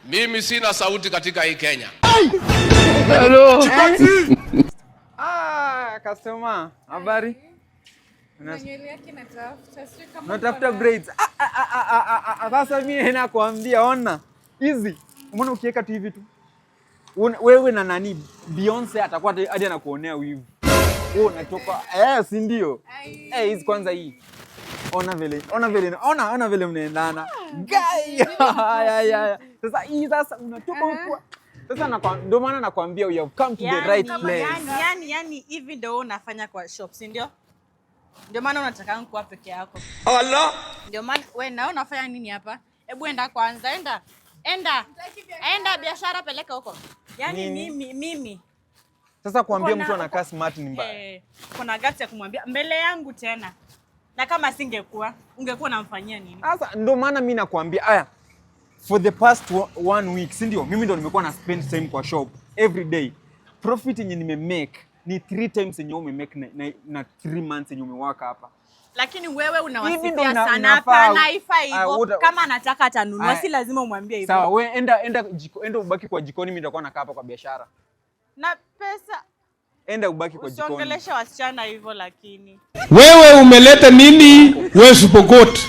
Mimi sina sauti katika hii Kenya. Hello. Customer, habari? Nywele yake natafuta, sio kama natafuta braids. Sasa mimi nakwambia ona. Easy. Umeona ukiweka tu hivi tu. Wewe na nani Beyonce atakuwa hadi anakuonea wivu. Wewe unatoka si ndio? Hizi kwanza hii. Ona vile mnaendana. Guy. Sasa hii unatoka huko. Sasa ndio maana nakwambia you have come to the right place. Yani hivi ndio unafanya kwa shop, si ndio? Ndio maana unataka kuwa peke yako. Allah. Ndio maana wewe na unafanya nini hapa? Hebu enda kwanza, enda biashara peleka huko. Yani mimi. Sasa kuambia mtu anakaa smart ni mbaya. Kuna gati ya kumwambia mbele yangu tena. Na kama singekuwa, ungekuwa unamfanyia nini? Sasa ndio maana mimi nakwambia for the past 1 week, si ndio? Mimi ndio nimekuwa na spend time kwa shop every day. Profit yenye nimemake ni 3 times yenye umemake na 3 months yenye umewaka hapa. Lakini wewe unawasifia sana hapa na haifai hivyo. Kama anataka atanunua si lazima umwambie hivyo. Sawa, wewe enda ubaki kwa jikoni, mimi nitakuwa nakaa hapa kwa biashara. Na pesa enda ubaki kwa jikoni. Usiongeleshe wasichana hivyo lakini. Wewe umeleta nini? Wewe Supokot.